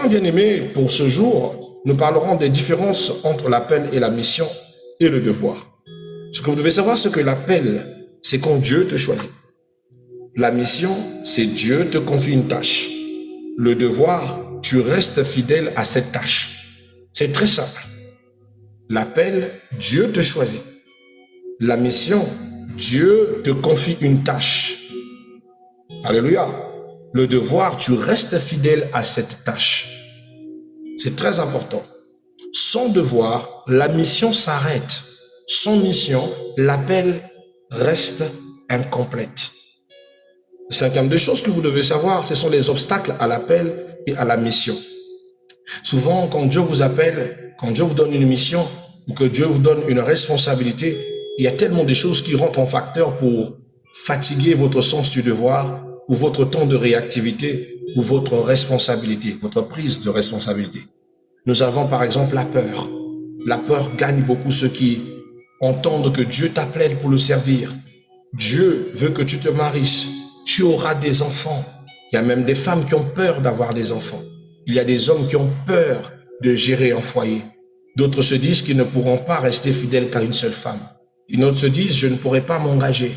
Maintenant, bien aimé, pour ce jour, nous parlerons des différences entre l'appel et la mission et le devoir. Ce que vous devez savoir, c'est que l'appel, c'est quand Dieu te choisit. La mission, c'est Dieu te confie une tâche. Le devoir, tu restes fidèle à cette tâche. C'est très simple. L'appel, Dieu te choisit. La mission, Dieu te confie une tâche. Alléluia. Le devoir, tu restes fidèle à cette tâche. C'est très important. Sans devoir, la mission s'arrête. Sans mission, l'appel reste incomplète. Cinquième des choses que vous devez savoir, ce sont les obstacles à l'appel et à la mission. Souvent, quand Dieu vous appelle, quand Dieu vous donne une mission, ou que Dieu vous donne une responsabilité, il y a tellement de choses qui rentrent en facteur pour fatiguer votre sens du devoir, ou votre temps de réactivité, ou votre responsabilité, votre prise de responsabilité. Nous avons par exemple la peur. La peur gagne beaucoup ceux qui entendent que Dieu t'appelle pour le servir. Dieu veut que tu te maries. Tu auras des enfants. Il y a même des femmes qui ont peur d'avoir des enfants. Il y a des hommes qui ont peur de gérer un foyer. D'autres se disent qu'ils ne pourront pas rester fidèles qu'à une seule femme. Une autre se dit, je ne pourrai pas m'engager.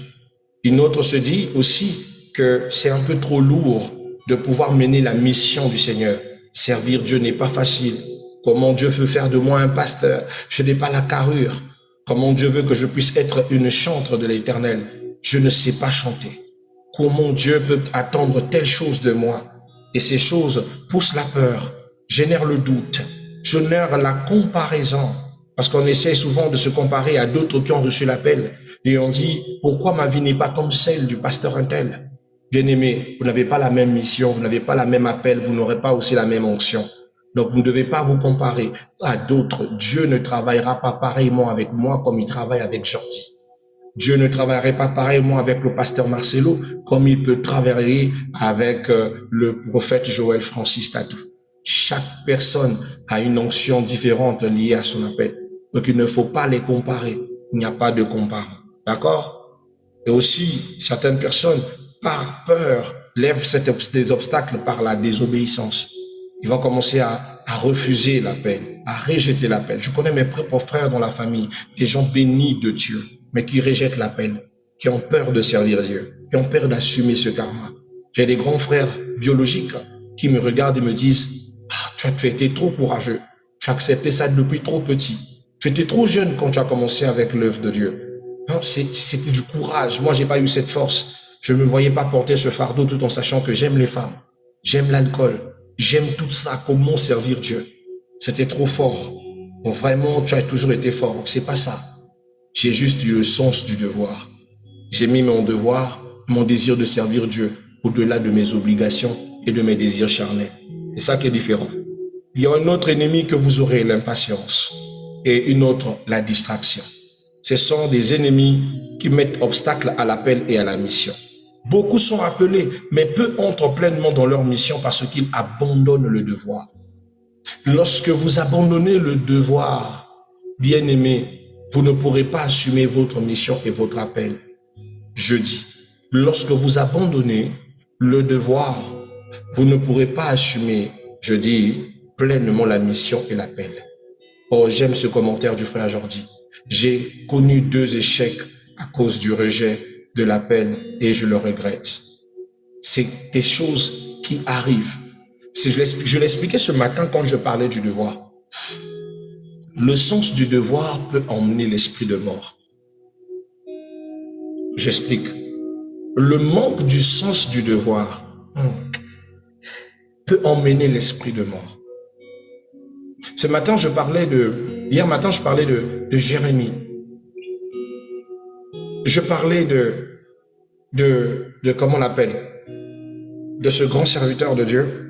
Une autre se dit aussi que c'est un peu trop lourd de pouvoir mener la mission du Seigneur. Servir Dieu n'est pas facile. Comment Dieu veut faire de moi un pasteur? Je n'ai pas la carrure. Comment Dieu veut que je puisse être une chantre de l'Éternel? Je ne sais pas chanter. Comment Dieu peut attendre telle chose de moi? Et ces choses poussent la peur, génèrent le doute, génèrent la comparaison. Parce qu'on essaie souvent de se comparer à d'autres qui ont reçu l'appel. Et on dit, pourquoi ma vie n'est pas comme celle du pasteur untel? Bien-aimé, vous n'avez pas la même mission, vous n'avez pas la même appel, vous n'aurez pas aussi la même onction. Donc vous ne devez pas vous comparer à d'autres. Dieu ne travaillera pas pareillement avec moi comme il travaille avec Jordi. Dieu ne travaillerait pas pareillement avec le pasteur Marcelo comme il peut travailler avec le prophète Joël Francis Tatou. Chaque personne a une onction différente liée à son appel. Donc il ne faut pas les comparer. Il n'y a pas de comparant. D'accord? Et aussi, certaines personnes, par peur, lèvent des obstacles par la désobéissance. Ils vont commencer à refuser l'appel, à rejeter l'appel. Je connais mes propres frères dans la famille, des gens bénis de Dieu, mais qui rejettent l'appel, qui ont peur de servir Dieu, qui ont peur d'assumer ce karma. J'ai des grands frères biologiques qui me regardent et me disent, tu as été trop courageux, tu as accepté ça depuis trop petit. Tu étais trop jeune quand tu as commencé avec l'œuvre de Dieu. Non, c'était du courage. Moi, j'ai pas eu cette force. Je ne me voyais pas porter ce fardeau tout en sachant que j'aime les femmes, j'aime l'alcool, j'aime tout ça. Comment servir Dieu? C'était trop fort. Bon, vraiment, tu as toujours été fort. C'est pas ça. J'ai juste eu le sens du devoir. J'ai mis mon devoir, mon désir de servir Dieu au-delà de mes obligations et de mes désirs charnels. C'est ça qui est différent. Il y a un autre ennemi que vous aurez, l'impatience, et une autre, la distraction. Ce sont des ennemis qui mettent obstacle à l'appel et à la mission. Beaucoup sont appelés, mais peu entrent pleinement dans leur mission parce qu'ils abandonnent le devoir. Lorsque vous abandonnez le devoir, bien-aimé, vous ne pourrez pas assumer votre mission et votre appel. Je dis, lorsque vous abandonnez le devoir, vous ne pourrez pas assumer, je dis, pleinement la mission et l'appel. Oh, j'aime ce commentaire du frère Jordi. J'ai connu 2 échecs à cause du rejet de l'appel et je le regrette. C'est des choses qui arrivent. Je l'expliquais ce matin quand je parlais du devoir. Le sens du devoir peut emmener l'esprit de mort. J'explique. Le manque du sens du devoir peut emmener l'esprit de mort. Hier matin, je parlais de Jérémie. Je parlais de comment on l'appelle, de ce grand serviteur de Dieu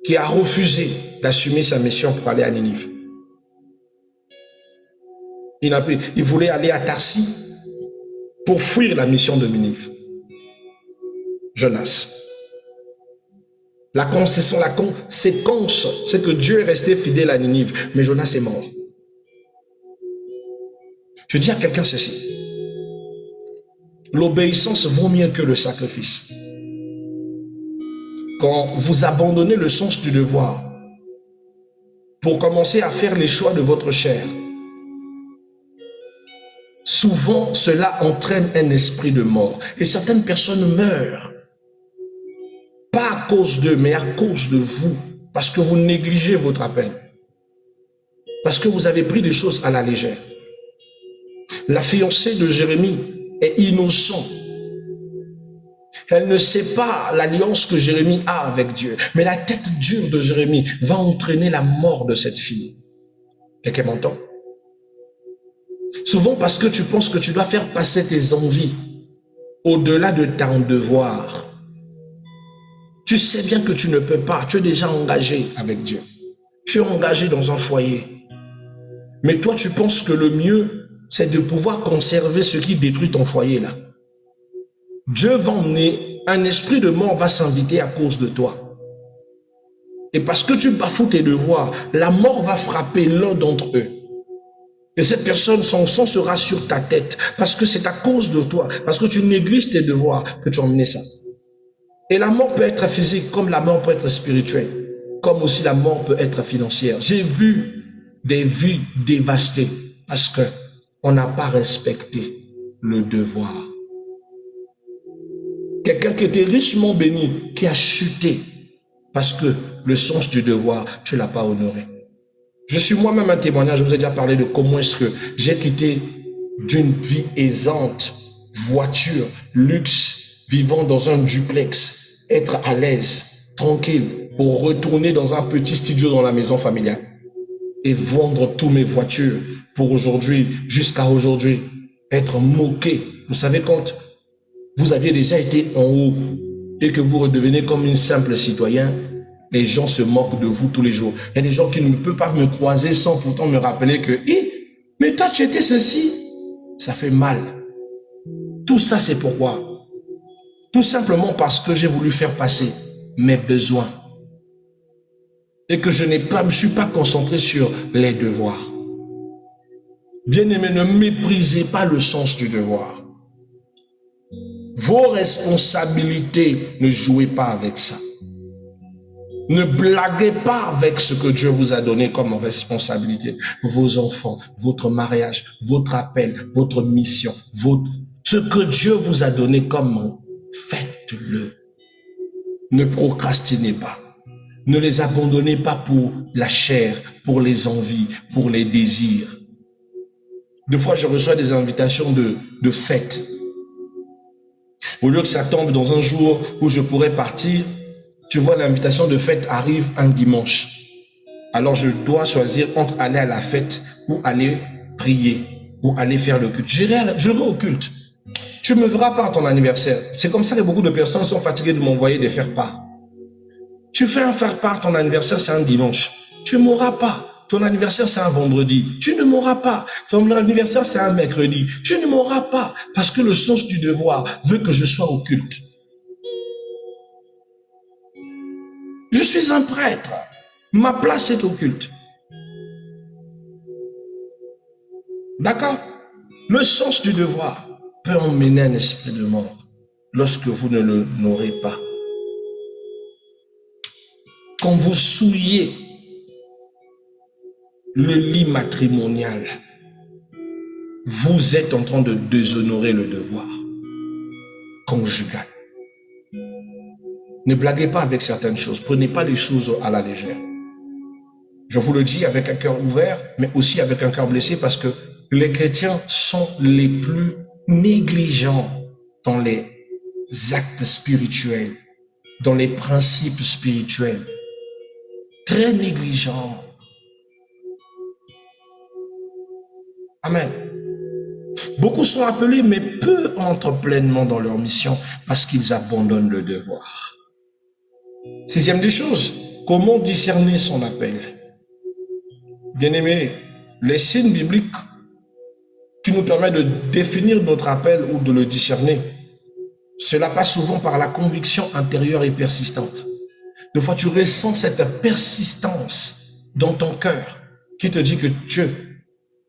qui a refusé d'assumer sa mission pour aller à Ninive. Il voulait aller à Tarsis pour fuir la mission de Ninive. Jonas. La conséquence, c'est que Dieu est resté fidèle à Ninive, mais Jonas est mort. Je dis à quelqu'un ceci. L'obéissance vaut mieux que le sacrifice. quand vous abandonnez le sens du devoir pour commencer à faire les choix de votre chair, souvent cela entraîne un esprit de mort. Et certaines personnes meurent, pas à cause d'eux, mais à cause de vous, parce que vous négligez votre appel, parce que vous avez pris les choses à la légère. La fiancée de Jérémie est innocente. Elle ne sait pas l'alliance que Jérémie a avec Dieu. Mais la tête dure de Jérémie va entraîner la mort de cette fille. Quelqu'un m'entend? Souvent parce que tu penses que tu dois faire passer tes envies au-delà de ton devoir. Tu sais bien que tu ne peux pas. Tu es déjà engagé avec Dieu. Tu es engagé dans un foyer. Mais toi, tu penses que le mieux, c'est de pouvoir conserver ce qui détruit ton foyer là. Dieu va emmener, un esprit de mort va s'inviter à cause de toi. Et parce que tu bafoues tes devoirs, la mort va frapper l'un d'entre eux. Et cette personne, son sang sera sur ta tête. Parce que c'est à cause de toi, parce que tu négliges tes devoirs que tu as emmené ça. Et la mort peut être physique, comme la mort peut être spirituelle. Comme aussi la mort peut être financière. J'ai vu des vies dévastées parce qu'on n'a pas respecté le devoir. Quelqu'un qui était richement béni, qui a chuté parce que le sens du devoir, tu ne l'as pas honoré. Je suis moi-même un témoignage, je vous ai déjà parlé de comment est-ce que j'ai quitté d'une vie aisante, voiture, luxe, vivant dans un duplex, être à l'aise, tranquille, pour retourner dans un petit studio dans la maison familiale et vendre toutes mes voitures pour aujourd'hui, jusqu'à aujourd'hui, être moqué. Vous savez, quand vous aviez déjà été en haut et que vous redevenez comme une simple citoyen, les gens se moquent de vous tous les jours. Il y a des gens qui ne peuvent pas me croiser sans pourtant me rappeler que « mais toi tu étais ceci ». Ça fait mal. Tout ça c'est pourquoi? Tout simplement parce que j'ai voulu faire passer mes besoins et que je me suis pas concentré sur les devoirs. Bien-aimés, ne méprisez pas le sens du devoir. Vos responsabilités, ne jouez pas avec ça. Ne blaguez pas avec ce que Dieu vous a donné comme responsabilité. Vos enfants, votre mariage, votre appel, votre mission, ce que Dieu vous a donné comme faites-le. Ne procrastinez pas. Ne les abandonnez pas pour la chair, pour les envies, pour les désirs. Des fois, je reçois des invitations de fêtes. Au lieu que ça tombe dans un jour où je pourrais partir, tu vois, l'invitation de fête arrive un dimanche. Alors je dois choisir entre aller à la fête ou aller prier, ou aller faire le culte. Je vais au culte. Tu ne me verras pas à ton anniversaire. C'est comme ça que beaucoup de personnes sont fatiguées de m'envoyer des faire-part. Tu fais un faire-part, ton anniversaire c'est un dimanche. Tu ne m'auras pas. Ton anniversaire c'est un vendredi. Tu ne m'auras pas. Ton anniversaire c'est un mercredi. Tu ne m'auras pas. Parce que le sens du devoir veut que je sois au culte. Je suis un prêtre. Ma place est au culte. D'accord? Le sens du devoir peut emmener un esprit de mort lorsque vous ne l'honorez pas. Quand vous souillez le lit matrimonial, vous êtes en train de déshonorer le devoir conjugal. Ne blaguez pas avec certaines choses. Prenez pas les choses à la légère. Je vous le dis avec un cœur ouvert, mais aussi avec un cœur blessé, parce que les chrétiens sont les plus négligents dans les actes spirituels, dans les principes spirituels. Très négligents. Amen. Beaucoup sont appelés, mais peu entrent pleinement dans leur mission parce qu'ils abandonnent le devoir. Sixième des choses, comment discerner son appel? Bien-aimés, les signes bibliques qui nous permettent de définir notre appel ou de le discerner, cela passe souvent par la conviction intérieure et persistante. Des fois, tu ressens cette persistance dans ton cœur qui te dit que Dieu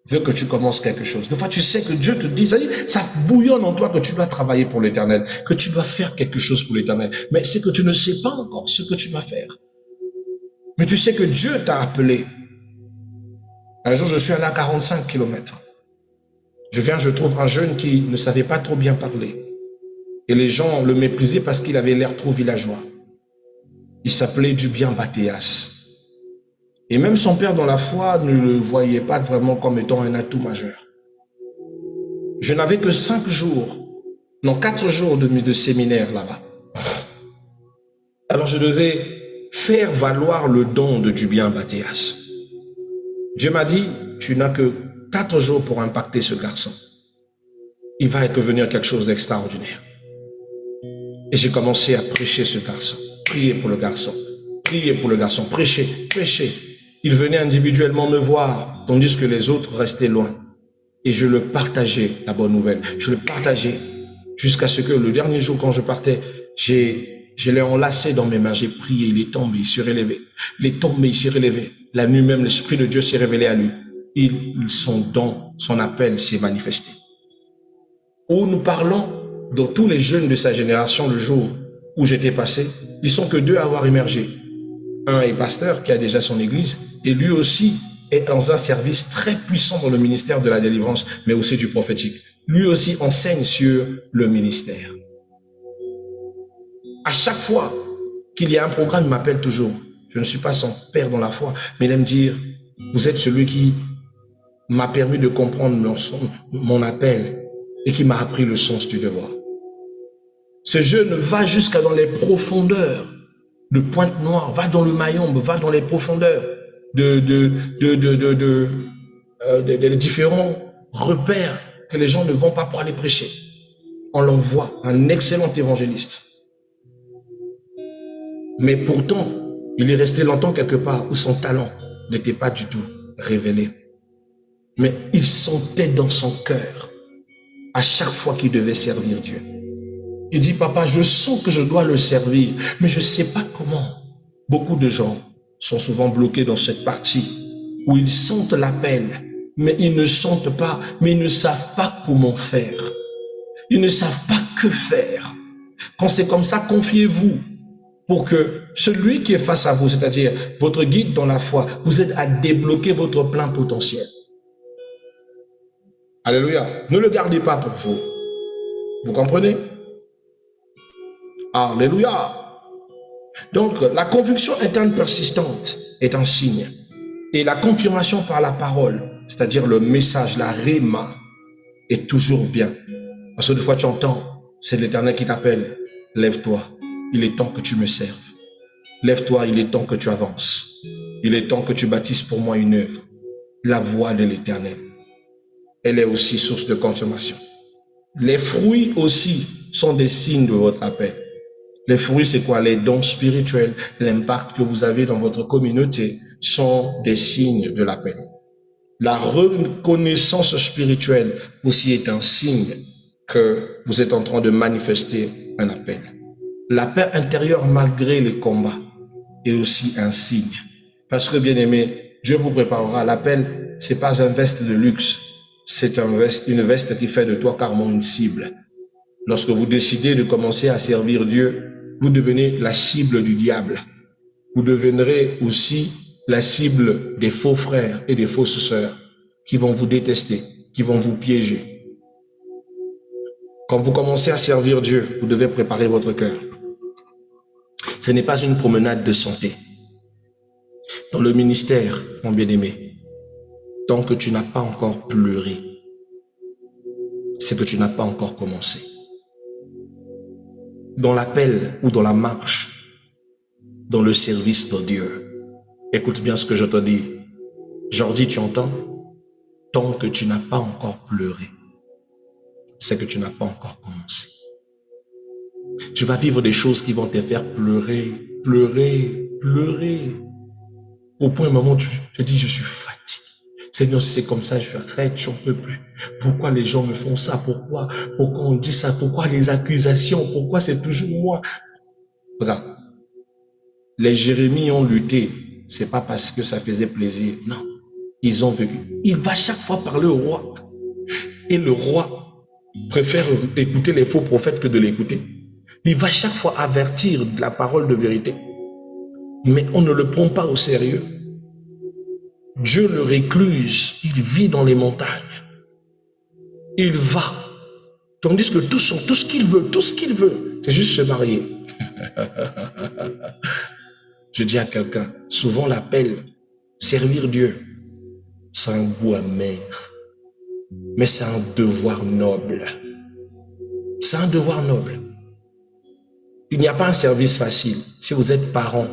veut que tu commences quelque chose. Des fois, tu sais que Dieu te dit, ça bouillonne en toi que tu dois travailler pour l'Éternel, que tu dois faire quelque chose pour l'Éternel. Mais c'est que tu ne sais pas encore ce que tu dois faire. Mais tu sais que Dieu t'a appelé. Un jour, je suis allé à 45 km. Je trouve un jeune qui ne savait pas trop bien parler. Et les gens le méprisaient parce qu'il avait l'air trop villageois. Il s'appelait Dubien Bathéas. Et même son père dans la foi ne le voyait pas vraiment comme étant un atout majeur. Je n'avais que 4 jours de séminaire là-bas. Alors je devais faire valoir le don de Dubien Bathéas. Dieu m'a dit, tu n'as que 4 jours pour impacter ce garçon. Il va devenir quelque chose d'extraordinaire. Et j'ai commencé à prêcher ce garçon, prier pour le garçon, prêcher. Il venait individuellement me voir, tandis que les autres restaient loin. Et je le partageais, la bonne nouvelle. Je le partageais jusqu'à ce que le dernier jour, quand je partais, je l'ai enlacé dans mes mains. J'ai prié, il est tombé, il s'est relevé. Il est tombé, il s'est relevé. La nuit même, l'Esprit de Dieu s'est révélé à lui. Son don, son appel s'est manifesté. Où nous parlons dans tous les jeunes de sa génération, le jour où j'étais passé, ils sont que 2 à avoir émergé. Un est pasteur qui a déjà son église et lui aussi est dans un service très puissant dans le ministère de la délivrance, mais aussi du prophétique. Lui aussi enseigne sur le ministère. À chaque fois qu'il y a un programme, il m'appelle toujours. Je ne suis pas son père dans la foi, mais il aime dire, vous êtes celui qui m'a permis de comprendre mon appel et qui m'a appris le sens du devoir. Ce jeune va jusqu'à dans les profondeurs de Pointe-Noire, va dans le Mayombe, va dans les profondeurs des différents repères que les gens ne vont pas pour aller prêcher. On l'envoie, un excellent évangéliste. Mais pourtant, il est resté longtemps quelque part où son talent n'était pas du tout révélé. Mais il sentait dans son cœur, à chaque fois qu'il devait servir Dieu. Il dit, papa, je sens que je dois le servir, mais je ne sais pas comment. Beaucoup de gens sont souvent bloqués dans cette partie où ils sentent l'appel, mais ils ne sentent pas, mais ils ne savent pas comment faire. Ils ne savent pas que faire. Quand c'est comme ça, confiez-vous pour que celui qui est face à vous, c'est-à-dire votre guide dans la foi, vous aide à débloquer votre plein potentiel. Alléluia. Ne le gardez pas pour vous. Vous comprenez? Alléluia. Donc, la conviction interne persistante est un signe. Et la confirmation par la parole, c'est-à-dire le message, la rhéma, est toujours bien. Parce que des fois, tu entends, c'est l'Éternel qui t'appelle. Lève-toi, il est temps que tu me serves. Lève-toi, il est temps que tu avances. Il est temps que tu bâtisses pour moi une œuvre. La voix de l'Éternel, elle est aussi source de confirmation. Les fruits aussi sont des signes de votre appel. Les fruits, c'est quoi? Les dons spirituels, l'impact que vous avez dans votre communauté sont des signes de l'appel. La reconnaissance spirituelle aussi est un signe que vous êtes en train de manifester un appel. La paix intérieure malgré les combats est aussi un signe. Parce que, bien aimé, Dieu vous préparera. L'appel, c'est pas un veste de luxe. C'est une veste qui fait de toi carrément une cible. Lorsque vous décidez de commencer à servir Dieu, vous devenez la cible du diable. Vous deviendrez aussi la cible des faux frères et des fausses sœurs qui vont vous détester, qui vont vous piéger. Quand vous commencez à servir Dieu, vous devez préparer votre cœur. Ce n'est pas une promenade de santé. Dans le ministère, mon bien-aimé, tant que tu n'as pas encore pleuré, c'est que tu n'as pas encore commencé. Dans l'appel ou dans la marche, dans le service de Dieu, écoute bien ce que je te dis. Jordi, tu entends? Tant que tu n'as pas encore pleuré, c'est que tu n'as pas encore commencé. Tu vas vivre des choses qui vont te faire pleurer, pleurer, pleurer. Au point, un moment, tu te dis, je suis fatigué. Seigneur, si c'est comme ça, je suis arrête, j'en peux plus. Pourquoi les gens me font ça? Pourquoi on dit ça? Pourquoi les accusations? Pourquoi c'est toujours moi? Regarde. Les Jérémies ont lutté. C'est pas parce que ça faisait plaisir. Non. ils ont vécu. Il va chaque fois parler au roi. Et le roi préfère écouter les faux prophètes que de l'écouter. Il va chaque fois avertir de la parole de vérité. Mais on ne le prend pas au sérieux. Dieu le récluse. Il vit dans les montagnes. Il va. Tandis que tout ce qu'il veut, c'est juste se marier. Je dis à quelqu'un, souvent l'appel, servir Dieu, c'est un goût amer, mais c'est un devoir noble. C'est un devoir noble. Il n'y a pas un service facile. Si vous êtes parent,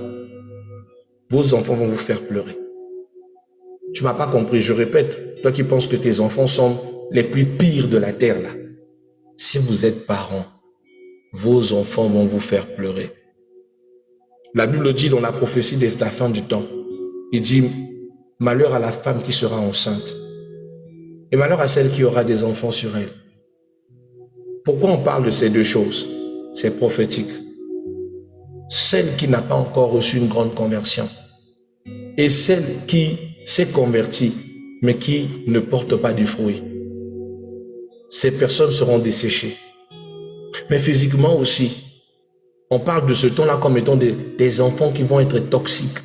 vos enfants vont vous faire pleurer. Tu m'as pas compris, je répète, toi qui penses que tes enfants sont les plus pires de la terre là. Si vous êtes parent, vos enfants vont vous faire pleurer. La Bible dit dans la prophétie de la fin du temps, il dit, malheur à la femme qui sera enceinte et malheur à celle qui aura des enfants sur elle. Pourquoi on parle de ces deux choses? C'est prophétique. Celle qui n'a pas encore reçu une grande conversion et celle qui s'est convertie mais qui ne porte pas du fruit. Ces personnes seront desséchées. Mais physiquement aussi, on parle de ce temps-là comme étant des enfants qui vont être toxiques.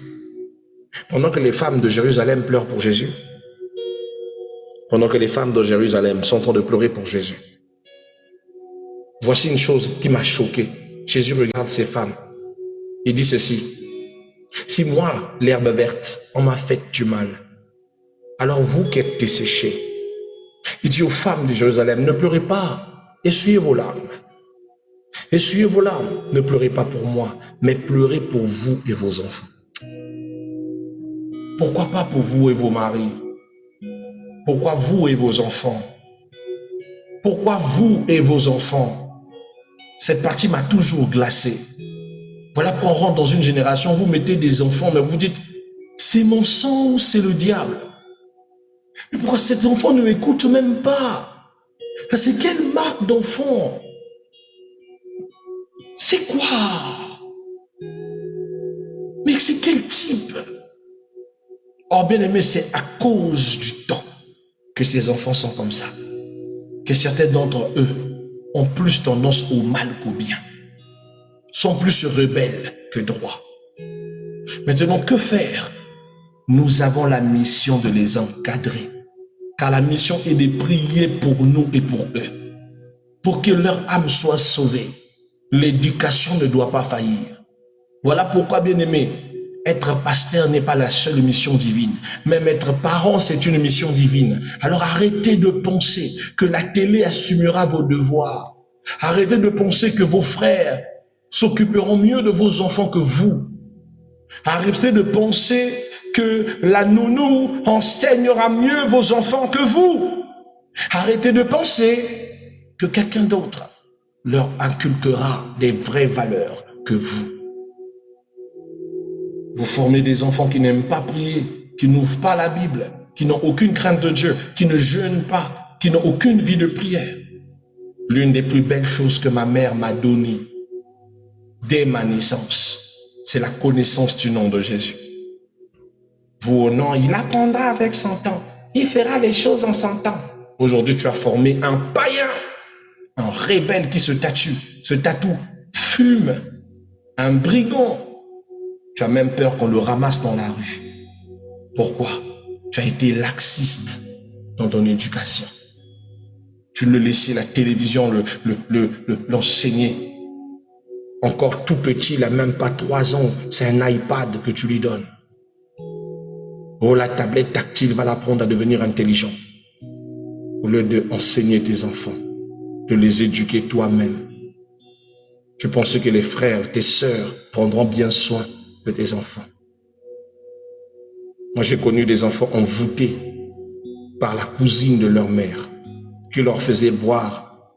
Pendant que les femmes de Jérusalem pleurent pour Jésus, pendant que les femmes de Jérusalem sont en train de pleurer pour Jésus, voici une chose qui m'a choqué. Jésus regarde ces femmes et dit ceci. Si moi, l'herbe verte, on m'a fait du mal, alors vous qui êtes desséchés, il dit aux femmes de Jérusalem, ne pleurez pas, essuyez vos larmes. Essuyez vos larmes, ne pleurez pas pour moi, mais pleurez pour vous et vos enfants. Pourquoi pas pour vous et vos maris? Pourquoi vous et vos enfants? Pourquoi vous et vos enfants? Cette partie m'a toujours glacé. Voilà qu'on rentre dans une génération, vous mettez des enfants, mais vous dites, c'est mon sang ou c'est le diable? Mais pourquoi ces enfants ne m'écoutent même pas? C'est quelle marque d'enfant? C'est quoi? Mais c'est quel type? Oh bien aimé, c'est à cause du temps que ces enfants sont comme ça. Que certains d'entre eux ont plus tendance au mal qu'au bien. Sont plus rebelles que droits. Maintenant, que faire? Nous avons la mission de les encadrer. Car la mission est de prier pour nous et pour eux. Pour que leur âme soit sauvée. L'éducation ne doit pas faillir. Voilà pourquoi, bien aimé, être pasteur n'est pas la seule mission divine. Même être parent, c'est une mission divine. Alors arrêtez de penser que la télé assumera vos devoirs. Arrêtez de penser que vos frères s'occuperont mieux de vos enfants que vous. Arrêtez de penser que la nounou enseignera mieux vos enfants que vous. Arrêtez de penser que quelqu'un d'autre leur inculquera des vraies valeurs que vous. Vous formez des enfants qui n'aiment pas prier, qui n'ouvrent pas la Bible, qui n'ont aucune crainte de Dieu, qui ne jeûnent pas, qui n'ont aucune vie de prière. L'une des plus belles choses que ma mère m'a données dès ma naissance, c'est la connaissance du nom de Jésus. Vous, non, il apprendra avec 100 ans. Il fera les choses en 100 ans. Aujourd'hui, tu as formé un païen, un rebelle qui se tatoue, fume, un brigand. Tu as même peur qu'on le ramasse dans la rue. Pourquoi? Tu as été laxiste dans ton éducation. Tu le laissais la télévision l'enseigner. Encore tout petit, il n'a même pas 3 ans, c'est un iPad que tu lui donnes. Oh, la tablette tactile va l'apprendre à devenir intelligent. Au lieu d'enseigner tes enfants, de les éduquer toi-même. Tu pensais que les frères, tes sœurs prendront bien soin de tes enfants. Moi, j'ai connu des enfants envoûtés par la cousine de leur mère, qui leur faisait boire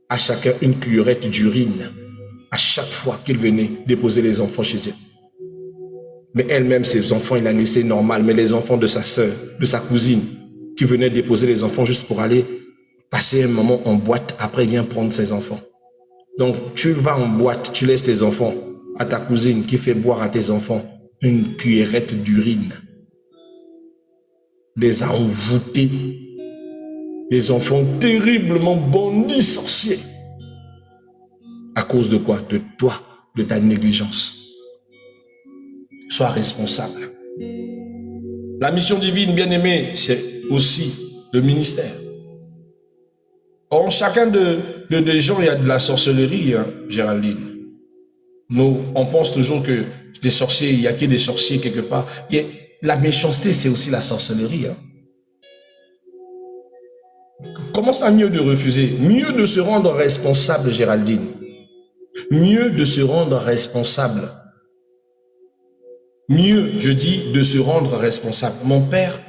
à chacun une cuillerette d'urine à chaque fois qu'ils venaient déposer les enfants chez eux. Mais elle-même, ses enfants, il a laissé normal. Mais les enfants de sa sœur, de sa cousine, qui venaient déposer les enfants juste pour aller passer un moment en boîte, après il vient prendre ses enfants. Donc, tu vas en boîte, tu laisses tes enfants à ta cousine qui fait boire à tes enfants une cuillerette d'urine. les a envoûtés, des enfants terriblement bandits, sorciers. À cause de quoi? De toi, de ta négligence. Sois responsable. La mission divine, bien aimée, c'est aussi le ministère. En chacun des gens, il y a de la sorcellerie, hein, Géraldine. Nous, on pense toujours que des sorciers, il y a que des sorciers quelque part. La méchanceté, c'est aussi la sorcellerie. Hein. Comment ça, mieux de refuser? Mieux de se rendre responsable, Géraldine. Mieux de se rendre responsable. Mieux, je dis, de se rendre responsable. Mon père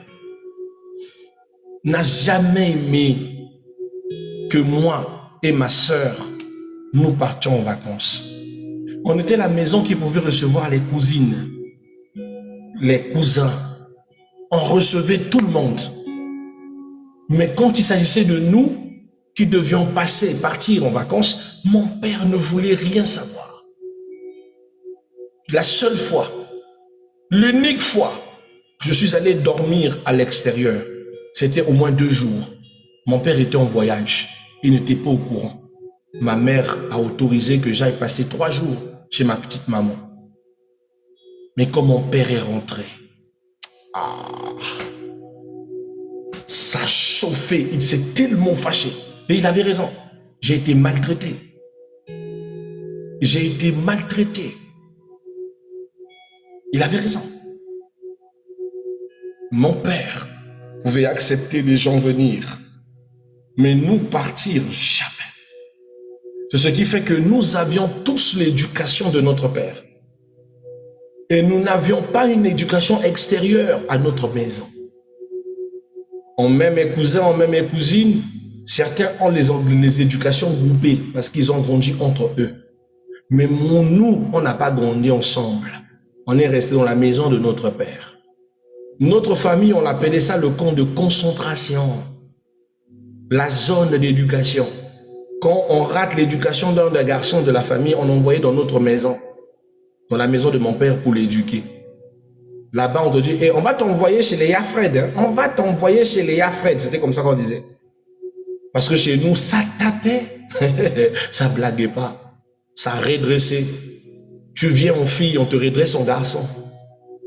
n'a jamais aimé que moi et ma sœur, nous partions en vacances. On était la maison qui pouvait recevoir les cousines, les cousins. On recevait tout le monde. Mais quand il s'agissait de nous, qui devions partir en vacances, mon père ne voulait rien savoir. La seule fois, l'unique fois que je suis allé dormir à l'extérieur, c'était au moins 2 jours. Mon père était en voyage. Il n'était pas au courant. Ma mère a autorisé que j'aille passer 3 jours chez ma petite maman. Mais quand mon père est rentré, ça a chauffé. Il s'est tellement fâché. Et il avait raison. J'ai été maltraité. J'ai été maltraité. Il avait raison. Mon père pouvait accepter les gens venir, mais nous partir jamais. C'est ce qui fait que nous avions tous l'éducation de notre père. Et nous n'avions pas une éducation extérieure à notre maison. On met mes cousins, on met mes cousines. Certains ont les éducations groupées parce qu'ils ont grandi entre eux. Mais nous, on n'a pas grandi ensemble. On est resté dans la maison de notre père. Notre famille, on appelait ça le camp de concentration. La zone d'éducation. Quand on rate l'éducation d'un des garçons de la famille, on l'envoyait dans notre maison. Dans la maison de mon père pour l'éduquer. Là-bas, on te dit, on va t'envoyer chez les Yafred. Hein? On va t'envoyer chez les Yafred. C'était comme ça qu'on disait. Parce que chez nous, ça tapait. Ça blaguait pas. Ça redressait. Tu viens en fille, on te redresse en garçon.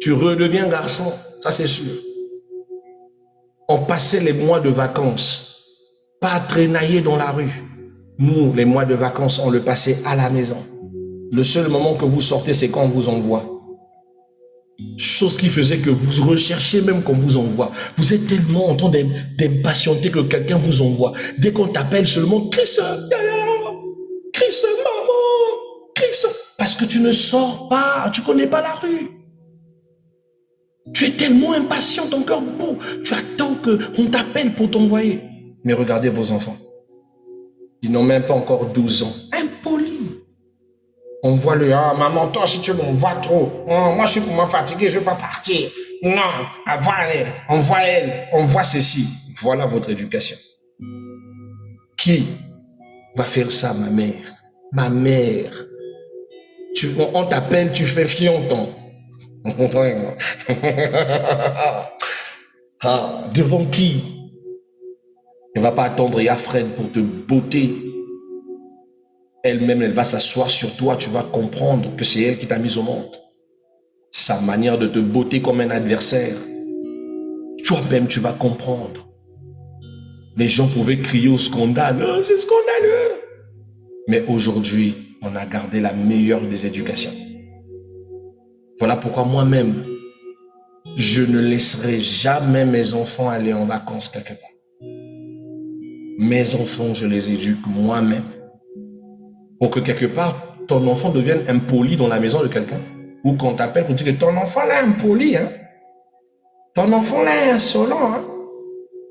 Tu redeviens garçon. Ça, c'est sûr. On passait les mois de vacances. Pas traînailler dans la rue. Nous, les mois de vacances, on le passait à la maison. Le seul moment que vous sortez, c'est quand on vous envoie. Chose qui faisait que vous recherchez même qu'on vous envoie. Vous êtes tellement en train d'impatienter que quelqu'un vous envoie. Dès qu'on t'appelle seulement, Christ, Christ, maman, Christ. Parce que tu ne sors pas, tu ne connais pas la rue. Tu es tellement impatient, ton cœur beau. Tu attends qu'on t'appelle pour t'envoyer. Mais regardez vos enfants. Ils n'ont même pas encore 12 ans. Impolis. On voit le, maman, toi, si tu m'envoies trop. Oh, moi, je suis pour moi fatigué, je ne veux pas partir. Non, envoie elle, envoie ceci. Voilà votre éducation. Qui va faire ça, ma mère? Ma mère. On t'appelle, tu fais fianton. Devant qui? Elle ne va pas attendre Yafred pour te botter. Elle-même, elle va s'asseoir sur toi. Tu vas comprendre que c'est elle qui t'a mis au monde. Sa manière de te botter comme un adversaire. Toi-même, tu vas comprendre. Les gens pouvaient crier au scandale. Oh, c'est scandaleux. Mais aujourd'hui, on a gardé la meilleure des éducations. Voilà pourquoi moi-même, je ne laisserai jamais mes enfants aller en vacances quelque part. Mes enfants, je les éduque moi-même. Pour que quelque part, ton enfant devienne impoli dans la maison de quelqu'un. Ou qu'on t'appelle pour dire que ton enfant là est impoli. Hein? Ton enfant là est insolent. Hein?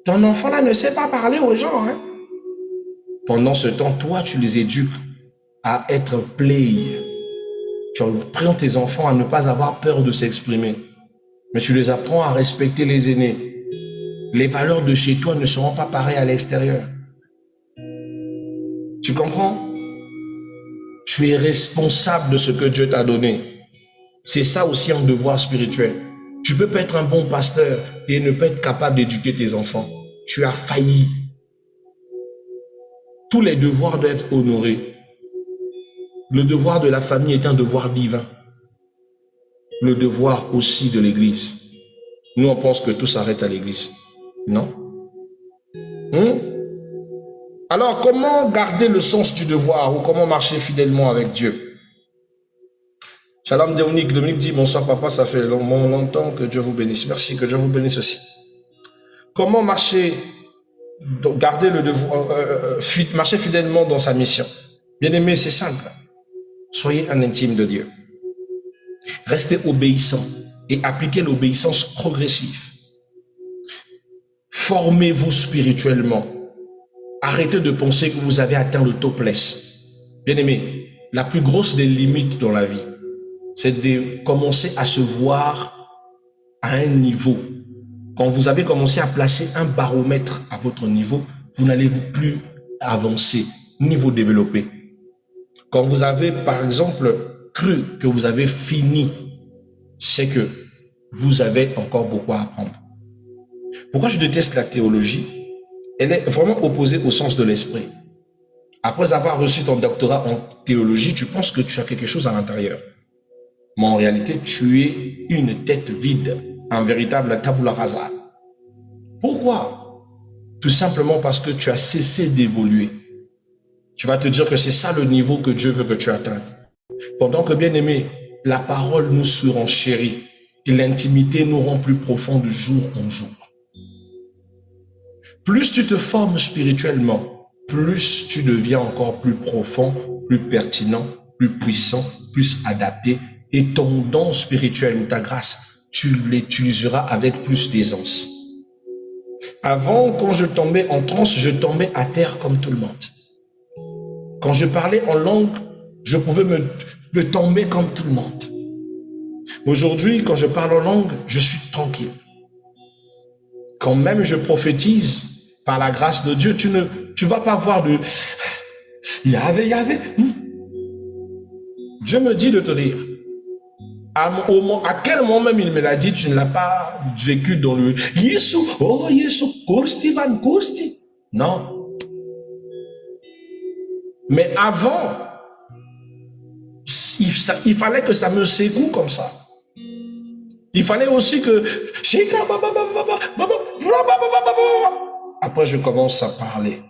Ton enfant là ne sait pas parler aux gens. Hein? Pendant ce temps, toi, tu les éduques à être play. Tu apprends tes enfants à ne pas avoir peur de s'exprimer. Mais tu les apprends à respecter les aînés. Les valeurs de chez toi ne seront pas pareilles à l'extérieur. Tu comprends? Tu es responsable de ce que Dieu t'a donné. C'est ça aussi un devoir spirituel. Tu peux pas être un bon pasteur et ne pas être capable d'éduquer tes enfants. Tu as failli. Tous les devoirs doivent être honorés. Le devoir de la famille est un devoir divin. Le devoir aussi de l'Église. Nous, on pense que tout s'arrête à l'Église. Non? Alors, comment garder le sens du devoir ou comment marcher fidèlement avec Dieu? Shalom Dominique. Dominique dit, bonsoir papa, ça fait longtemps, que Dieu vous bénisse. Merci, que Dieu vous bénisse aussi. Comment marcher, garder le devoir, marcher fidèlement dans sa mission? Bien-aimé, c'est simple. Soyez un intime de Dieu. Restez obéissant et appliquez l'obéissance progressive. Formez-vous spirituellement. Arrêtez de penser que vous avez atteint le topless. Bien-aimé, la plus grosse des limites dans la vie, c'est de commencer à se voir à un niveau. Quand vous avez commencé à placer un baromètre à votre niveau, vous n'allez plus avancer, ni vous développer. Quand vous avez, par exemple, cru que vous avez fini, c'est que vous avez encore beaucoup à apprendre. Pourquoi je déteste la théologie? Elle est vraiment opposée au sens de l'esprit. Après avoir reçu ton doctorat en théologie, tu penses que tu as quelque chose à l'intérieur. Mais en réalité, tu es une tête vide, un véritable tabula rasa. Pourquoi? Tout simplement parce que tu as cessé d'évoluer. Tu vas te dire que c'est ça le niveau que Dieu veut que tu atteignes. Pendant que, bien aimé, la parole nous surenchérit et l'intimité nous rend plus profond de jour en jour. Plus tu te formes spirituellement, plus tu deviens encore plus profond, plus pertinent, plus puissant, plus adapté, et ton don spirituel ou ta grâce, tu l'utiliseras avec plus d'aisance. Avant, quand je tombais en transe, je tombais à terre comme tout le monde. Quand je parlais en langue, je pouvais me tomber comme tout le monde. Aujourd'hui, quand je parle en langue, je suis tranquille. Quand même je prophétise, par la grâce de Dieu, tu vas pas voir de... Il y avait. Dieu me dit de te dire, à quel moment même il me l'a dit, tu ne l'as pas vécu dans le... Yesu, oh Yesu, Kosti van Kosti. Non. Mais avant, il fallait que ça me secoue comme ça. Il fallait aussi que... Après, je commence à parler.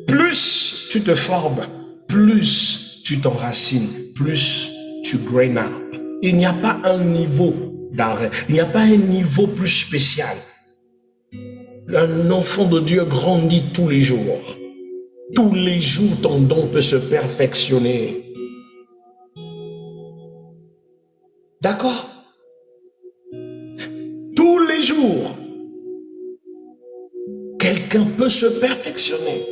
Plus tu te formes, plus tu t'enracines, plus tu grain up. Il n'y a pas un niveau d'arrêt. Il n'y a pas un niveau plus spécial. Un enfant de Dieu grandit tous les jours. Tous les jours, ton don peut se perfectionner. D'accord? Tous les jours, quelqu'un peut se perfectionner.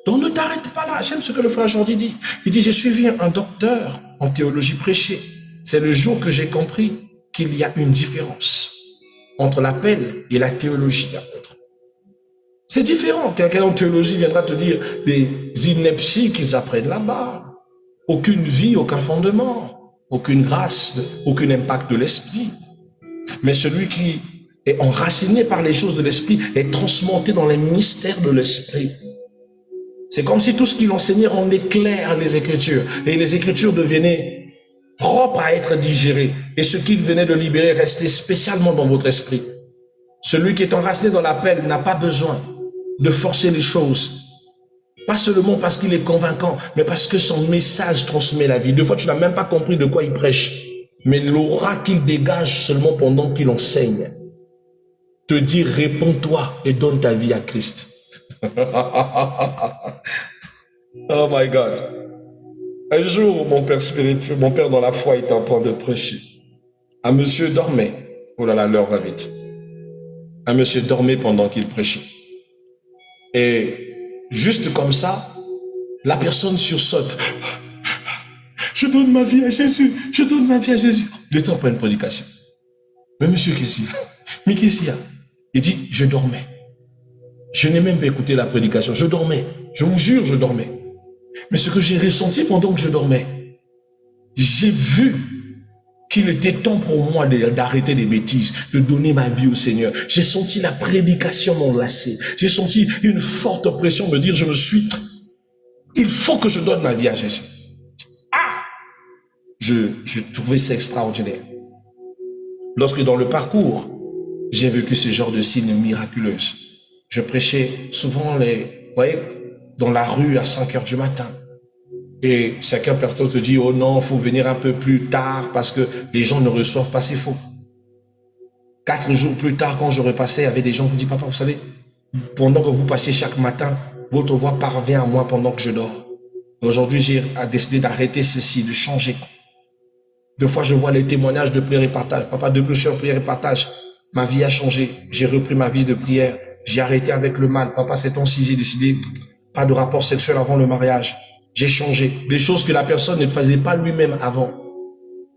Donc ne t'arrête pas là. J'aime ce que le frère Jordi dit. Il dit, j'ai suivi un docteur en théologie prêchée. C'est le jour que j'ai compris qu'il y a une différence entre l'appel et la théologie. C'est différent. Quelqu'un en théologie viendra te dire des inepties qu'ils apprennent là-bas. Aucune vie, aucun fondement, aucune grâce, aucun impact de l'esprit. Mais celui qui est enraciné par les choses de l'esprit est transmonté dans les mystères de l'esprit. C'est comme si tout ce qu'il enseignait rendait clair les Écritures. Et les Écritures devenaient propres à être digérées. Et ce qu'il venait de libérer restait spécialement dans votre esprit. Celui qui est enraciné dans l'appel n'a pas besoin de forcer les choses. Pas seulement parce qu'il est convaincant, mais parce que son message transmet la vie. Des fois, tu n'as même pas compris de quoi il prêche. Mais l'aura qu'il dégage seulement pendant qu'il enseigne te dit, réponds-toi et donne ta vie à Christ. Oh my God. Un jour, mon père spirituel, mon père dans la foi était en train de prêcher. Un monsieur dormait. Oh là là, l'heure va vite. Un monsieur dormait pendant qu'il prêchait. Et juste comme ça, la personne sursaute. Je donne ma vie à Jésus. Je donne ma vie à Jésus. Il était en pleine prédication. Mais monsieur, qu'est-ce qu'il y a? Mais qu'est-ce qu'il y a? Il dit, je dormais. Je n'ai même pas écouté la prédication. Je dormais. Je vous jure, je dormais. Mais ce que j'ai ressenti pendant que je dormais, j'ai vu qu'il était temps pour moi d'arrêter les bêtises, de donner ma vie au Seigneur. J'ai senti la prédication m'enlacer. J'ai senti une forte pression me dire, il faut que je donne ma vie à Jésus. Ah! Je trouvais ça extraordinaire. Lorsque dans le parcours, j'ai vécu ce genre de signes miraculeux. Je prêchais souvent dans la rue à 5 heures du matin. Et chacun personne te dit, oh non, il faut venir un peu plus tard parce que les gens ne reçoivent pas, c'est faux. 4 jours plus tard, quand je repassais, il y avait des gens qui me disent, papa, vous savez, pendant que vous passez chaque matin, votre voix parvient à moi pendant que je dors. Aujourd'hui, j'ai décidé d'arrêter ceci, de changer. 2 fois, je vois les témoignages de prière et partage. Papa, de plusieurs prières et partage. Ma vie a changé. J'ai repris ma vie de prière. J'ai arrêté avec le mal. Papa, ces temps-ci, j'ai décidé, pas de rapport sexuel avant le mariage. J'ai changé. Des choses que la personne ne faisait pas lui-même avant.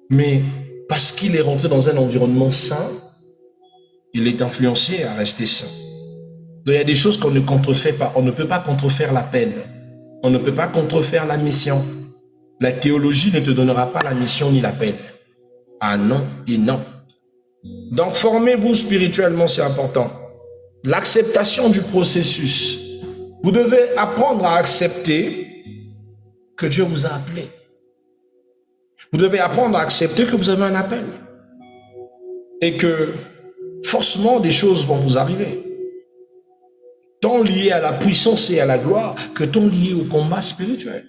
Mais parce qu'il est rentré dans un environnement sain, il est influencé à rester sain. Donc il y a des choses qu'on ne contrefait pas. On ne peut pas contrefaire l'appel. On ne peut pas contrefaire la mission. La théologie ne te donnera pas la mission ni l'appel. Ah non et non. Donc formez-vous spirituellement, c'est important. L'acceptation du processus. Vous devez apprendre à accepter que Dieu vous a appelé. Vous devez apprendre à accepter que vous avez un appel. Et que forcément des choses vont vous arriver. Tant liées à la puissance et à la gloire que tant liées au combat spirituel.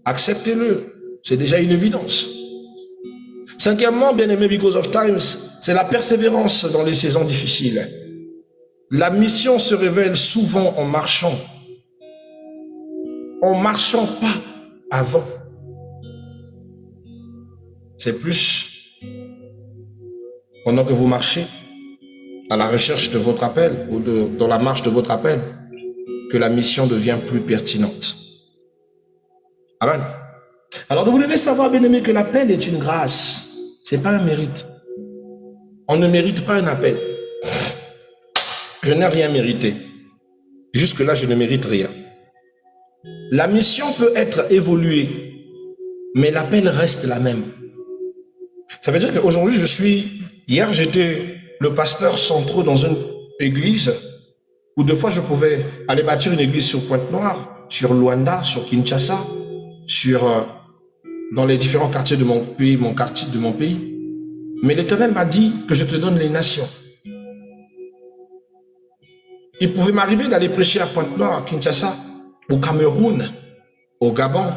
Acceptez-le. C'est déjà une évidence. 5e, bien aimé, because of times, c'est la persévérance dans les saisons difficiles. La mission se révèle souvent en marchant. En marchant pas avant. C'est plus pendant que vous marchez à la recherche de votre appel ou dans la marche de votre appel que la mission devient plus pertinente. Amen. Alors vous devez savoir, bien aimé, que l'appel est une grâce. C'est pas un mérite. On ne mérite pas un appel. Je n'ai rien mérité. Jusque-là, je ne mérite rien. La mission peut être évoluée, mais l'appel reste la même. Ça veut dire qu'aujourd'hui, hier, j'étais le pasteur central dans une église où 2 fois, je pouvais aller bâtir une église sur Pointe-Noire, sur Luanda, sur Kinshasa, dans les différents quartiers de mon pays, Mais l'Éternel m'a dit que je te donne les nations. Il pouvait m'arriver d'aller prêcher à Pointe-Noire, à Kinshasa, au Cameroun, au Gabon,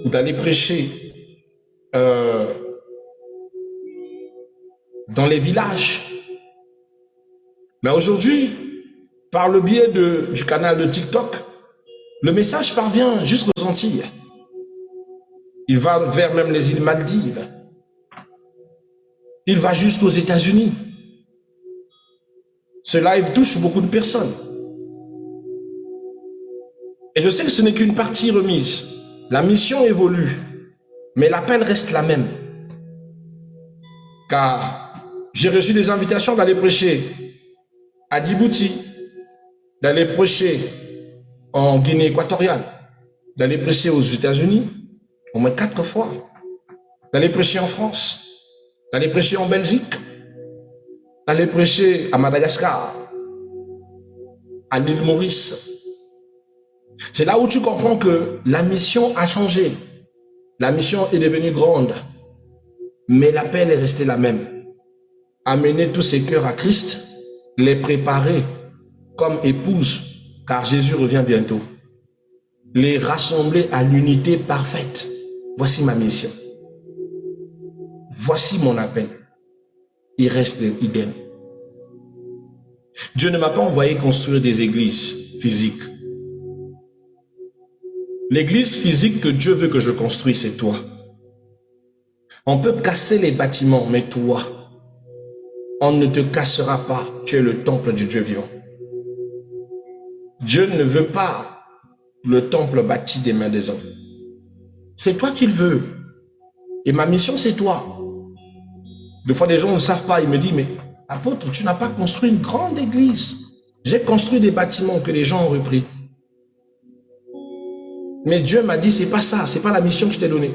ou d'aller prêcher dans les villages. Mais aujourd'hui, par le biais du canal de TikTok, le message parvient jusqu'aux Antilles. Il va vers même les îles Maldives. Il va jusqu'aux États-Unis. Ce live touche beaucoup de personnes. Et je sais que ce n'est qu'une partie remise. La mission évolue, mais l'appel reste la même. Car j'ai reçu des invitations d'aller prêcher à Djibouti, d'aller prêcher en Guinée équatoriale, d'aller prêcher aux États-Unis, au moins 4 fois, d'aller prêcher en France, d'aller prêcher en Belgique, d'aller prêcher à Madagascar, à l'île Maurice. C'est là où tu comprends que la mission a changé. La mission est devenue grande, mais l'appel est resté la même. Amener tous ces cœurs à Christ, les préparer comme épouses, car Jésus revient bientôt. Les rassembler à l'unité parfaite. Voici ma mission. Voici mon appel. Il reste idem. Dieu ne m'a pas envoyé construire des églises physiques. L'église physique que Dieu veut que je construise, c'est toi. On peut casser les bâtiments, mais toi, on ne te cassera pas. Tu es le temple du Dieu vivant. Dieu ne veut pas le temple bâti des mains des hommes. C'est toi qu'il veut. Et ma mission, c'est toi. Des fois, les gens ne savent pas. Ils me disent, mais apôtre, tu n'as pas construit une grande église. J'ai construit des bâtiments que les gens ont repris. Mais Dieu m'a dit, c'est pas ça. C'est pas la mission que je t'ai donnée.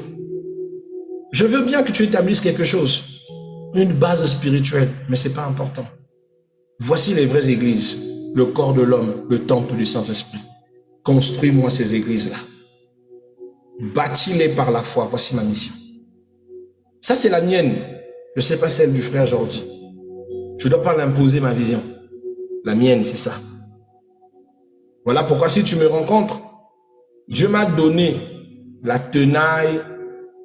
Je veux bien que tu établisses quelque chose, une base spirituelle, mais ce n'est pas important. Voici les vraies églises, le corps de l'homme, le temple du Saint-Esprit. Construis-moi ces églises-là. Bâtis-les par la foi. Voici ma mission. Ça, c'est la mienne. Je ne sais pas celle du frère Jordi. Je ne dois pas l'imposer ma vision. La mienne, c'est ça. Voilà pourquoi si tu me rencontres, Dieu m'a donné la tenaille,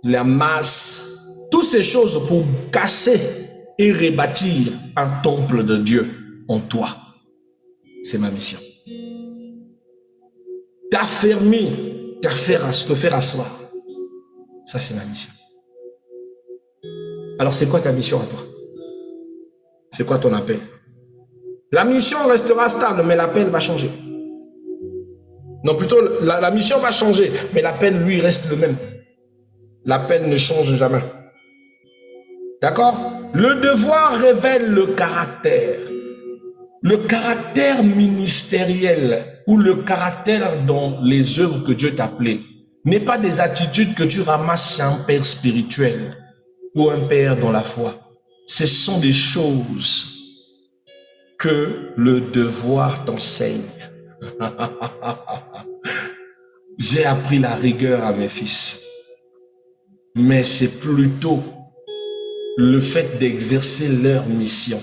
la masse, toutes ces choses pour casser et rebâtir un temple de Dieu en toi. C'est ma mission. T'affermir, te faire asseoir. Ça, c'est ma mission. Alors, c'est quoi ta mission à toi? C'est quoi ton appel? La mission restera stable, mais l'appel va changer. Non, plutôt, la mission va changer, mais l'appel, lui, reste le même. L'appel ne change jamais. D'accord? Le devoir révèle le caractère. Le caractère ministériel ou le caractère dans les œuvres que Dieu t'a appelé n'est pas des attitudes que tu ramasses chez un père spirituel ou un père dans la foi. Ce sont des choses que le devoir t'enseigne. J'ai appris la rigueur à mes fils, mais c'est plutôt le fait d'exercer leur mission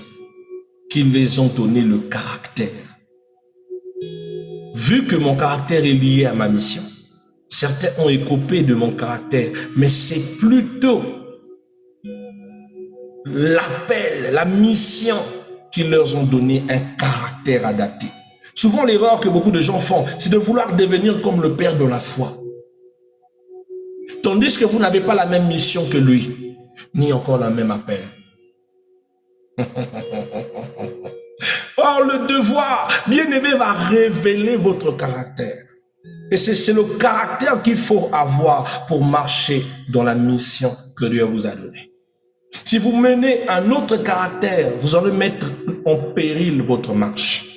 qui les ont donné le caractère. Vu que mon caractère est lié à ma mission, certains ont écopé de mon caractère, mais c'est plutôt l'appel, la mission qui leur ont donné un caractère adapté. Souvent, l'erreur que beaucoup de gens font, c'est de vouloir devenir comme le Père de la foi. Tandis que vous n'avez pas la même mission que lui, ni encore la même appel. Or, le devoir, bien-aimé, va révéler votre caractère. Et c'est le caractère qu'il faut avoir pour marcher dans la mission que Dieu vous a donnée. Si vous menez un autre caractère, vous allez mettre en péril votre marche.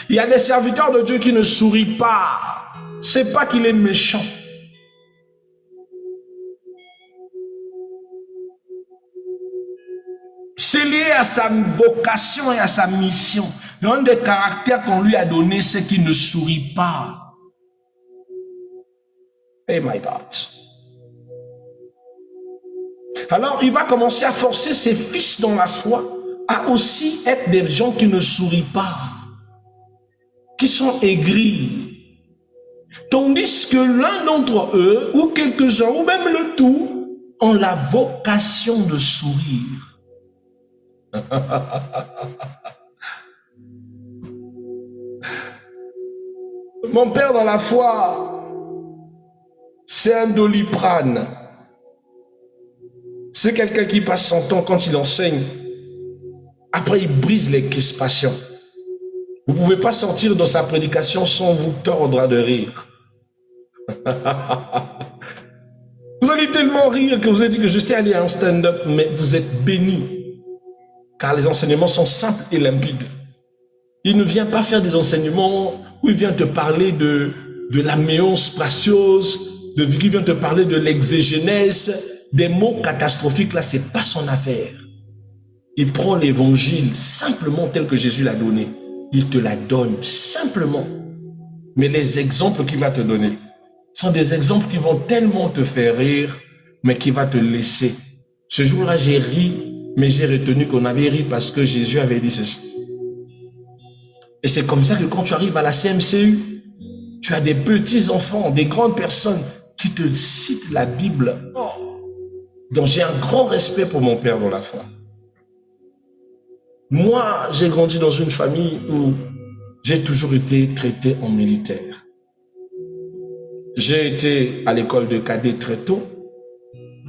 Il y a des serviteurs de Dieu qui ne sourient pas. C'est pas qu'il est méchant. C'est lié à sa vocation et à sa mission. L'un des caractères qu'on lui a donné, c'est qu'il ne sourit pas. Oh my God. Alors, il va commencer à forcer ses fils dans la foi à aussi être des gens qui ne sourient pas, qui sont aigris. Tandis que l'un d'entre eux, ou quelques-uns, ou même le tout, ont la vocation de sourire. Mon père dans la foi, c'est un Doliprane. C'est quelqu'un qui passe son temps quand il enseigne. Après, il brise les crispations. Vous ne pouvez pas sortir dans sa prédication sans vous tordre de rire. Vous allez tellement rire que vous avez dit que j'étais allé à un stand-up, mais vous êtes béni. Car les enseignements sont simples et limpides. Il ne vient pas faire des enseignements où il vient te parler de la méonce spatiose, il vient te parler de l'exégénèse, des mots catastrophiques. Là, c'est pas son affaire. Il prend l'évangile simplement tel que Jésus l'a donné. Il te la donne simplement. Mais les exemples qu'il va te donner sont des exemples qui vont tellement te faire rire, mais qui va te laisser. Ce jour-là, j'ai ri, mais j'ai retenu qu'on avait ri parce que Jésus avait dit ceci. Et c'est comme ça que quand tu arrives à la CMCU, tu as des petits enfants, des grandes personnes qui te citent la Bible. Oh. Donc j'ai un grand respect pour mon père dans la foi. Moi, j'ai grandi dans une famille où j'ai toujours été traité en militaire. J'ai été à l'école de cadet très tôt,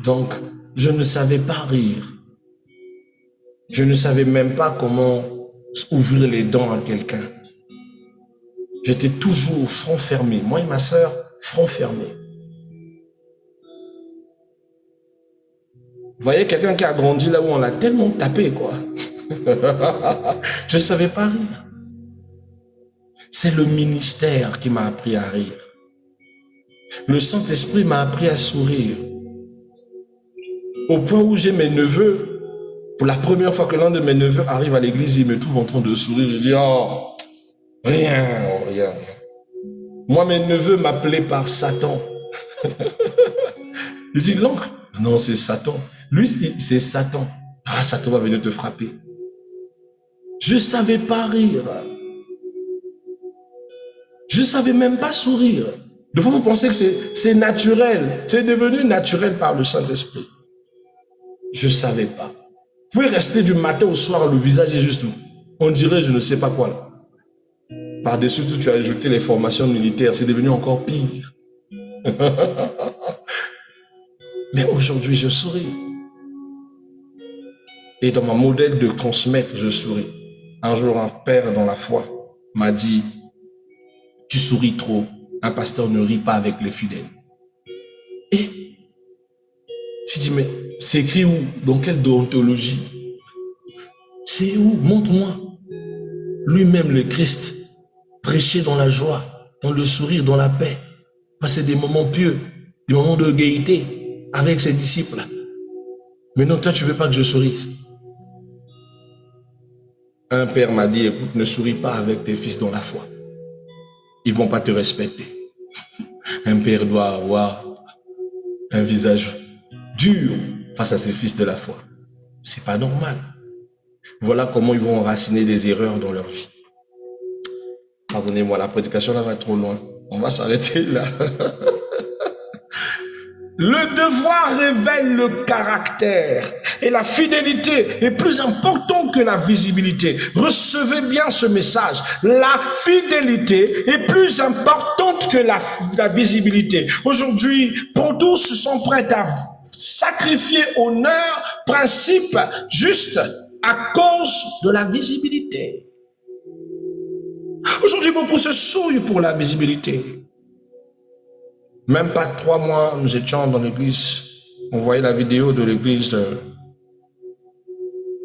donc je ne savais pas rire. Je ne savais même pas comment ouvrir les dents à quelqu'un. J'étais toujours front fermé. Moi et ma sœur, front fermé. Vous voyez quelqu'un qui a grandi là où on l'a tellement tapé, quoi. Je ne savais pas rire. C'est le ministère qui m'a appris à rire. Le Saint-Esprit m'a appris à sourire. Au point où j'ai mes neveux, pour la première fois que l'un de mes neveux arrive à l'église, il me trouve en train de sourire. Je dis, oh, rien, rien. Moi, mes neveux m'appelaient par Satan. Je dis, l'oncle, non, c'est Satan. Lui, c'est Satan. Ah, Satan va venir te frapper. Je ne savais pas rire. Je ne savais même pas sourire. De fois, vous pensez que c'est naturel. C'est devenu naturel par le Saint-Esprit. Je ne savais pas. Vous pouvez rester du matin au soir, le visage est juste, on dirait je ne sais pas quoi. Là. Par-dessus tout, tu as ajouté les formations militaires. C'est devenu encore pire. Mais aujourd'hui, je souris. Et dans mon modèle de transmettre, je souris. Un jour, un père dans la foi m'a dit, tu souris trop. Un pasteur ne rit pas avec les fidèles. Et je dis, mais c'est écrit où? Dans quelle déontologie? C'est où? Montre-moi. Lui-même, le Christ, prêchait dans la joie, dans le sourire, dans la paix. Passer des moments pieux, des moments de gaieté avec ses disciples. Maintenant, toi, tu ne veux pas que je sourise. Un père m'a dit, écoute, ne souris pas avec tes fils dans la foi. Ils ne vont pas te respecter. Un père doit avoir un visage dur face à ses fils de la foi. C'est pas normal. Voilà comment ils vont enraciner des erreurs dans leur vie. Pardonnez-moi, la prédication là va trop loin. On va s'arrêter là. Le devoir révèle le caractère et la fidélité est plus important que la visibilité. Recevez bien ce message. La fidélité est plus importante que la visibilité. Aujourd'hui, tous se sont prêts à sacrifier honneur, principe, juste à cause de la visibilité. Aujourd'hui, beaucoup se souillent pour la visibilité. Même pas 3 mois, nous étions dans l'église. On voyait la vidéo de l'église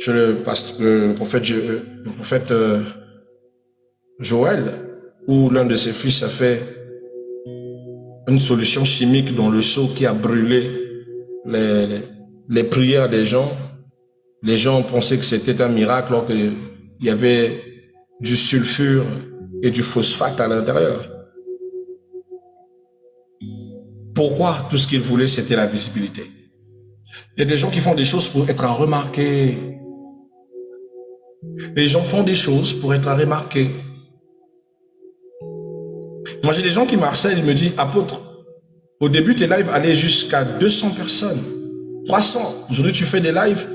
chez le prophète Joël, où l'un de ses fils a fait une solution chimique dans le seau qui a brûlé les prières des gens. Les gens pensaient que c'était un miracle alors qu'il y avait du sulfure et du phosphate à l'intérieur. Pourquoi? Tout ce qu'ils voulaient, c'était la visibilité. Il y a des gens qui font des choses pour être remarqués. Les gens font des choses pour être remarqués. Moi, j'ai des gens qui m'harcèlent, ils me disent, apôtre, au début, tes lives allaient jusqu'à 200 personnes, 300. Aujourd'hui, tu fais des lives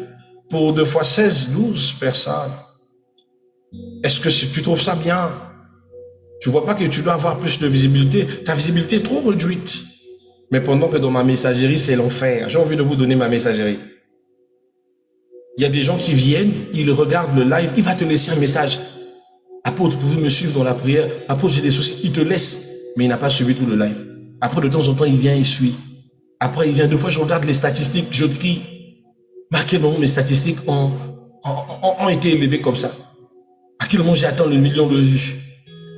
pour 2 fois 16, 12 personnes. Est-ce que tu trouves ça bien? Tu vois pas que tu dois avoir plus de visibilité? Ta visibilité est trop réduite. Mais pendant que dans ma messagerie, c'est l'enfer. J'ai envie de vous donner ma messagerie. Il y a des gens qui viennent, ils regardent le live, il va te laisser un message. Apôtre, vous pouvez me suivre dans la prière. Apôtre, j'ai des soucis. Il te laisse, mais il n'a pas suivi tout le live. Après, de temps en temps, il vient, il suit. Après, il vient 2 fois, je regarde les statistiques, je crie. Mais à quel moment mes statistiques ont été élevées comme ça? À quel moment j'ai atteint le million de vues?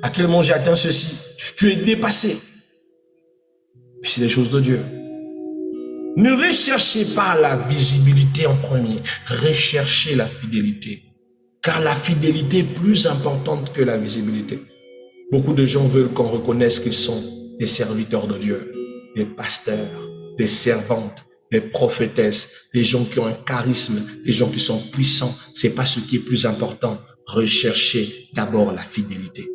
À quel moment j'ai atteint ceci? Tu es dépassé. C'est les choses de Dieu. Ne recherchez pas la visibilité en premier. Recherchez la fidélité. Car la fidélité est plus importante que la visibilité. Beaucoup de gens veulent qu'on reconnaisse qu'ils sont des serviteurs de Dieu, des pasteurs, des servantes, des prophétesses, des gens qui ont un charisme, des gens qui sont puissants. C'est pas ce qui est plus important. Recherchez d'abord la fidélité.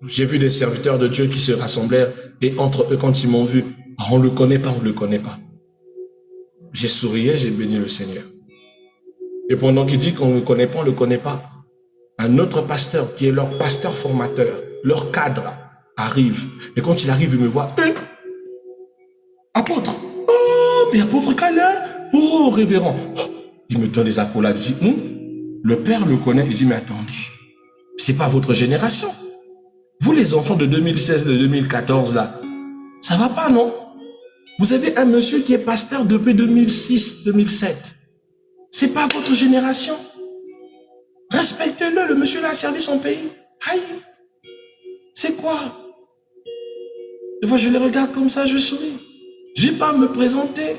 J'ai vu des serviteurs de Dieu qui se rassemblèrent et entre eux, quand ils m'ont vu, on ne le connaît pas, on ne le connaît pas. J'ai souri, j'ai béni le Seigneur. Et pendant qu'il dit qu'on ne le connaît pas, on ne le connaît pas, un autre pasteur qui est leur pasteur formateur, leur cadre, arrive. Et quand il arrive, il me voit, apôtre, oh, mais apôtre Calin, oh, révérend. Il me donne les accolades, il dit, le père le connaît. Il dit, mais attendez, c'est pas votre génération. Vous, les enfants de 2016, de 2014, là, ça va pas, non? Vous avez un monsieur qui est pasteur depuis 2006, 2007. C'est pas votre génération. Respectez-le, le monsieur là a servi son pays. Aïe, c'est quoi? Des fois, je les regarde comme ça, je souris. J'ai pas à me présenter.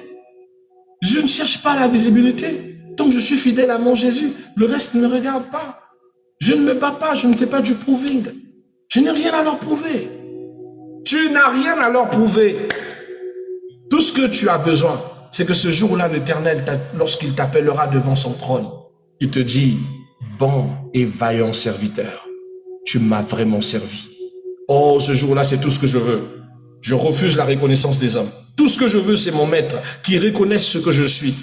ne cherche pas la visibilité. Tant que je suis fidèle à mon Jésus, le reste ne me regarde pas. Je ne me bats pas, je ne fais pas du proving. Je n'ai rien à leur prouver. Tu n'as rien à leur prouver. Tout ce que tu as besoin, c'est que ce jour-là, l'Éternel, lorsqu'il t'appellera devant son trône, il te dit, bon et vaillant serviteur, tu m'as vraiment servi. Oh, ce jour-là, c'est tout ce que je veux. Je refuse la reconnaissance des hommes. Tout ce que je veux, c'est mon maître qui reconnaisse ce que je suis.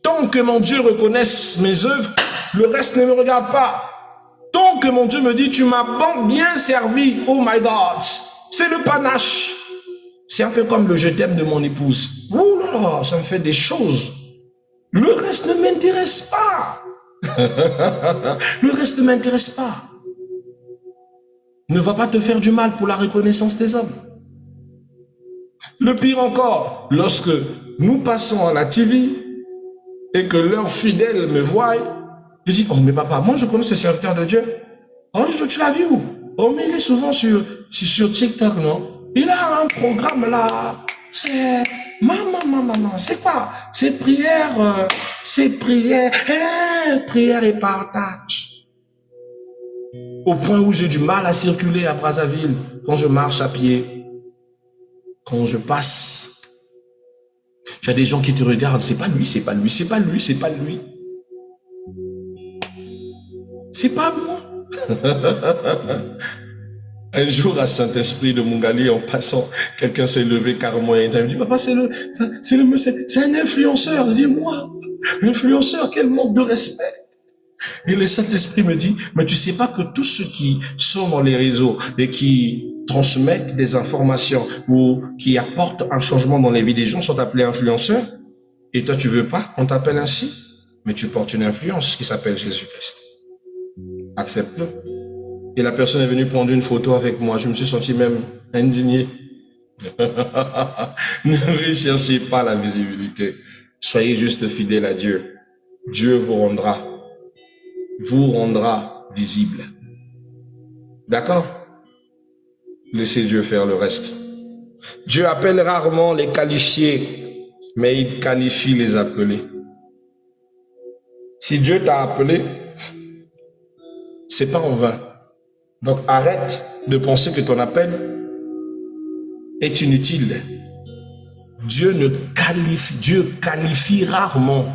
Tant que mon Dieu reconnaisse mes œuvres, le reste ne me regarde pas. Tant que mon Dieu me dit, tu m'as bien servi, oh my God, c'est le panache. C'est un peu comme le je t'aime de mon épouse. Ouh là là, ça me fait des choses. Le reste ne m'intéresse pas. Le reste ne m'intéresse pas. Ne va pas te faire du mal pour la reconnaissance des hommes. Le pire encore, lorsque nous passons à la TV et que leurs fidèles me voient, ils disent, oh mais papa, moi je connais ce serviteur de Dieu. Oh, tu l'as vu où? Oh mais il est souvent sur TikTok, non? Il a un programme là, c'est maman, c'est quoi? C'est prière, prière et partage. Au point où j'ai du mal à circuler à Brazzaville quand je marche à pied, quand je passe. Tu as des gens qui te regardent, c'est pas lui, c'est pas lui, c'est pas lui, c'est pas lui. C'est pas moi. Un jour, à Saint-Esprit de Mungali, en passant, quelqu'un s'est levé carrément et il me dit, papa, c'est un influenceur. Je dis, moi, influenceur, quel manque de respect. Et le Saint-Esprit me dit, mais tu sais pas que tous ceux qui sont dans les réseaux et qui transmettent des informations ou qui apportent un changement dans les vies des gens sont appelés influenceurs? Et toi, tu veux pas qu'on t'appelle ainsi? Mais tu portes une influence qui s'appelle Jésus-Christ. Accepte-le. Et la personne est venue prendre une photo avec moi. Je me suis senti même indigné. Ne recherchez pas la visibilité. Soyez juste fidèles à Dieu. Dieu vous rendra visible. D'accord? Laissez Dieu faire le reste. Dieu appelle rarement les qualifiés, mais il qualifie les appelés. Si Dieu t'a appelé, c'est pas en vain. Donc arrête de penser que ton appel est inutile. Dieu qualifie rarement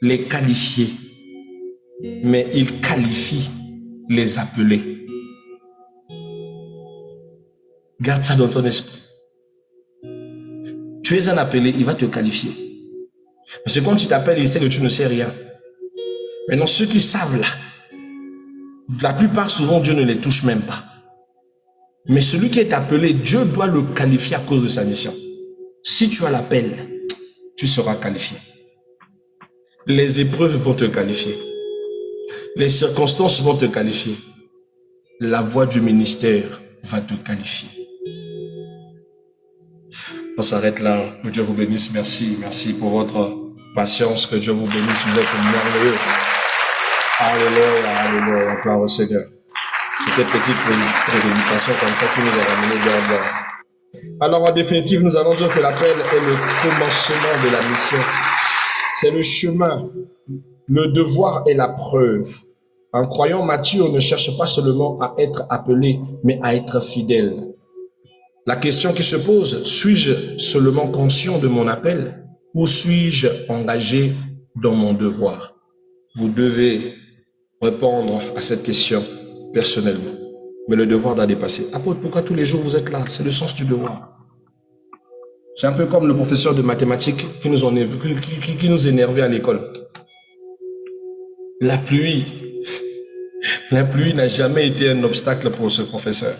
les qualifiés, mais il qualifie les appelés. Garde ça dans ton esprit. Tu es un appelé, il va te qualifier. Parce que quand tu t'appelles, il sait que tu ne sais rien. Maintenant, ceux qui savent là, la plupart, souvent, Dieu ne les touche même pas. Mais celui qui est appelé, Dieu doit le qualifier à cause de sa mission. Si tu as l'appel, tu seras qualifié. Les épreuves vont te qualifier. Les circonstances vont te qualifier. La voie du ministère va te qualifier. On s'arrête là. Que Dieu vous bénisse. Merci. Merci pour votre patience. Que Dieu vous bénisse. Vous êtes merveilleux. Alléluia, alléluia, gloire au Seigneur. C'était petite prédication comme ça qui nous a ramené dans. Alors en définitive, nous allons dire que l'appel est le commencement de la mission. C'est le chemin. Le devoir est la preuve. Un croyant mature ne cherche pas seulement à être appelé, mais à être fidèle. La question qui se pose, suis-je seulement conscient de mon appel ou suis-je engagé dans mon devoir? Vous devez répondre à cette question personnellement. Mais le devoir doit dépasser. Apôtre, pourquoi tous les jours vous êtes là? C'est le sens du devoir. C'est un peu comme le professeur de mathématiques qui nous énervait à l'école. La pluie n'a jamais été un obstacle pour ce professeur.